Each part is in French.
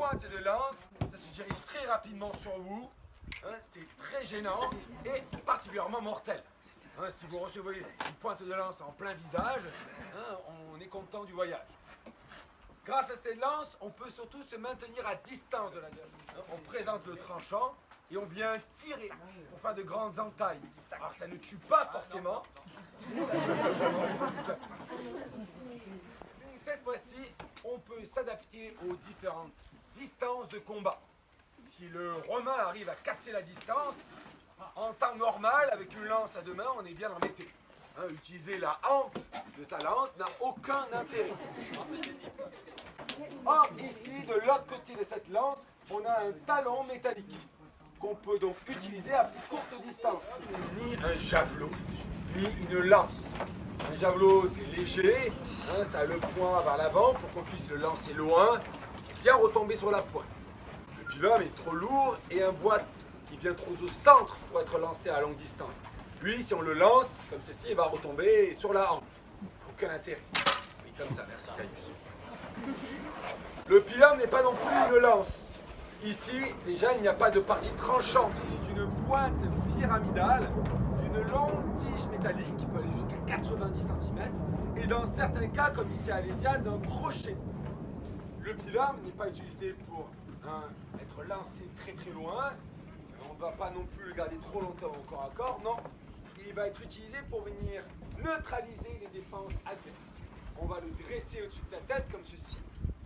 pointe de lance, ça se dirige très rapidement sur vous. Hein, c'est très gênant et particulièrement mortel. Hein, si vous recevez une pointe de lance en plein visage, hein, on est content du voyage. Grâce à cette lance, on peut surtout se maintenir à distance de la gueule. Hein, on présente le tranchant et on vient tirer pour faire de grandes entailles. Alors ça ne tue pas forcément. Et cette fois-ci, on peut s'adapter aux différentes distances de combat. Si le Romain arrive à casser la distance, en temps normal, avec une lance à deux mains, on est bien embêté. Hein, utiliser la hampe de sa lance n'a aucun intérêt. Or, ici, de l'autre côté de cette lance, on a un talon métallique qu'on peut donc utiliser à plus courte distance. Ni un javelot, ni une lance. Un javelot, c'est léger, hein, ça a le point vers l'avant pour qu'on puisse le lancer loin et bien retomber sur la pointe. Le pilum est trop lourd et un bois qui vient trop au centre pour être lancé à longue distance. Lui, si on le lance comme ceci, il va retomber sur la hampe. Aucun intérêt. Oui, comme ça, merci Caius. Le pilum n'est pas non plus une lance. Ici, déjà, il n'y a pas de partie tranchante. C'est une pointe pyramidale d'une longue tige métallique qui peut aller jusqu'à 90 cm et dans certains cas, comme ici à Alésia, d'un crochet. Le pilum n'est pas utilisé pour être lancé très très loin. On ne va pas non plus le garder trop longtemps au corps à corps, non. Il va être utilisé pour venir neutraliser les défenses adverses. On va le dresser au-dessus de sa tête comme ceci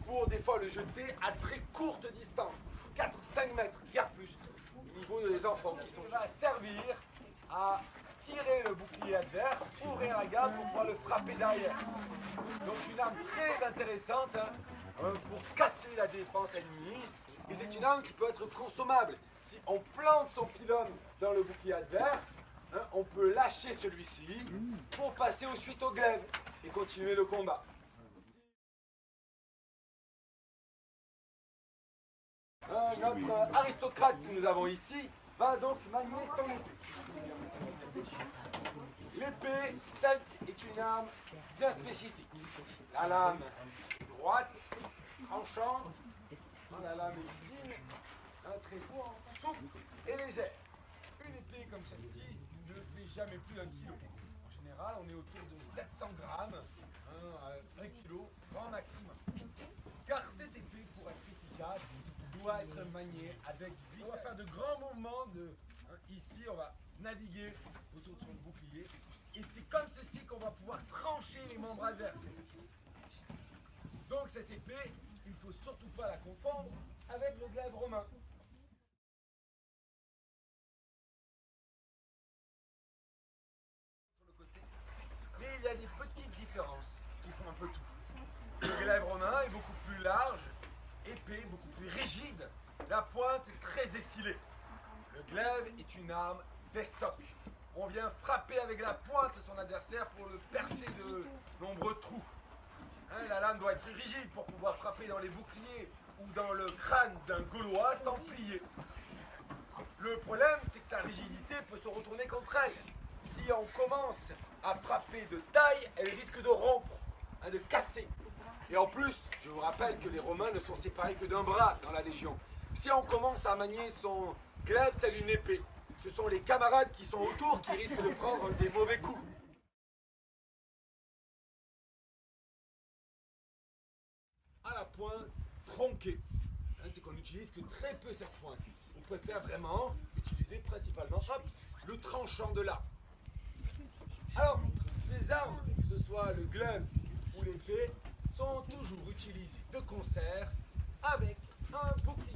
pour des fois le jeter à très courte distance, 4-5 mètres, guère plus, au niveau des enfants qui sont là à servir à tirer le bouclier adverse, ouvrir la garde pour pouvoir le frapper derrière. Donc une arme très intéressante pour casser la défense ennemie. Et c'est une arme qui peut être consommable. Si on plante son pilum dans le bouclier adverse, on peut lâcher celui-ci pour passer ensuite au glaive et continuer le combat. Notre aristocrate que nous avons ici va donc manier son épée. L'épée celte est une arme bien spécifique. La lame est droite, tranchante, la lame est fine, très souple et légère. Une épée comme celle-ci ne fait jamais plus d'1 kilo. En général, on est autour de 700 grammes, 1 kilo, grand maximum. Car cette épée, pour être efficace, doit être maniée avec vitesse. On va faire de grands mouvements. Ici, on va naviguer autour de son bouclier. Et c'est comme ceci qu'on va pouvoir trancher les membres adverses. Donc cette épée, il ne faut surtout pas la confondre avec le glaive romain. Sur le côté. Mais il y a des petites différences qui font un peu tout. Le glaive romain est beaucoup plus large, épais, beaucoup plus rigide. La pointe est très effilée. Le glaive est une arme d'estoc. On vient frapper avec la pointe son adversaire pour le percer de nombreux trous. La lame doit être rigide pour pouvoir frapper dans les boucliers ou dans le crâne d'un Gaulois sans plier. Le problème, c'est que sa rigidité peut se retourner contre elle. Si on commence à frapper de taille, elle risque de rompre, de casser. Et en plus, je vous rappelle que les Romains ne sont séparés que d'un bras dans la Légion. Si on commence à manier son glaive tel une épée, ce sont les camarades qui sont autour qui risquent de prendre des mauvais coups. À la pointe tronquée, c'est qu'on n'utilise que très peu cette pointe. On préfère vraiment utiliser principalement le tranchant de l'arme. Alors, ces armes, que ce soit le glaive ou l'épée, sont toujours utilisées de concert avec un bouclier.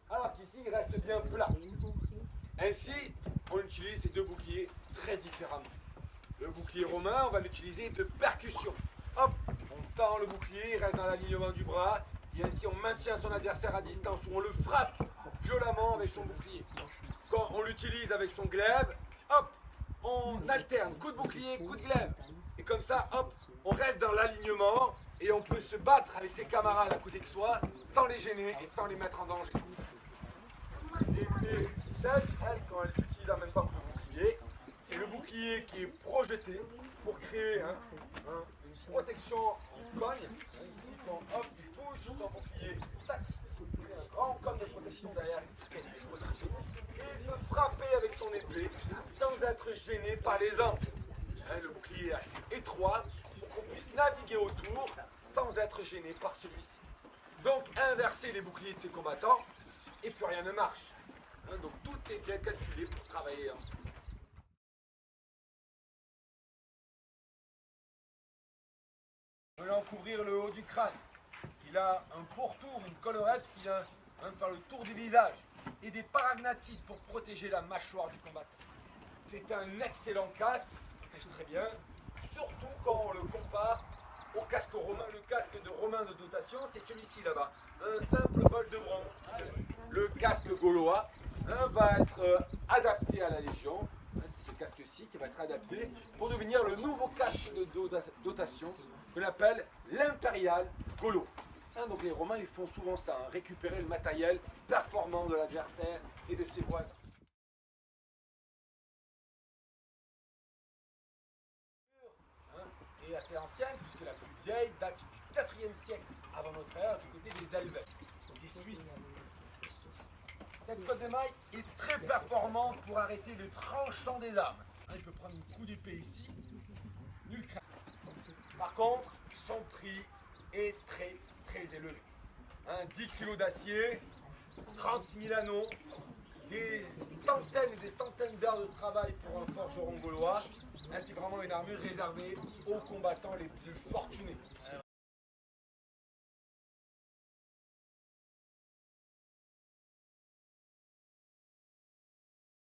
Alors qu'ici, il reste bien plat. Ainsi, on utilise ces deux boucliers très différemment. Le bouclier romain, on va l'utiliser de percussion. Hop, on tend le bouclier, il reste dans l'alignement du bras, et ainsi on maintient son adversaire à distance, ou on le frappe violemment avec son bouclier. Quand on l'utilise avec son glaive, hop, on alterne coup de bouclier, coup de glaive. Et comme ça, hop, on reste dans l'alignement et on peut se battre avec ses camarades à côté de soi sans les gêner et sans les mettre en danger. Et puis, celle, quand elle s'utilise en même temps que le bouclier, c'est le bouclier qui est projeté pour créer une protection en cogne. Ici, quand hop, il pousse son bouclier, tac, il fait un grand cogne de protection derrière qui est protégé. Et il peut frapper avec son épée sans être gêné par les armes. Le bouclier est assez étroit pour qu'on puisse naviguer autour sans être gêné par celui-ci. Donc inverser les boucliers de ses combattants et plus rien ne marche. Donc tout est bien calculé pour travailler ensemble. On va en couvrir le haut du crâne. Il a un pourtour, une collerette qui vient faire le tour du visage et des paragnathides pour protéger la mâchoire du combattant. C'est un excellent casque, protège très bien, surtout quand on le compare au casque romain. Le casque de romain de dotation, c'est celui-ci là-bas, un simple bol de bronze. Le casque gaulois va être adapté à la Légion. C'est ce casque-ci qui va être adapté pour devenir le nouveau casque de dotation qu'on appelle l'impérial gaulois. Donc les Romains ils font souvent ça, récupérer le matériel performant de l'adversaire et de ses voisins. Est assez ancienne puisque la plus vieille date du 4e siècle avant notre ère du côté des Helvètes, des Suisses. Cette cotte de maille est très performante pour arrêter le tranchant des armes. Il peut prendre un coup d'épée ici, nul crainte. Par contre, son prix est très élevé. 10 kg d'acier, 30 000 anneaux, des centaines et des centaines d'heures de travail pour un forgeron gaulois. C'est vraiment une armure réservée aux combattants les plus fortunés.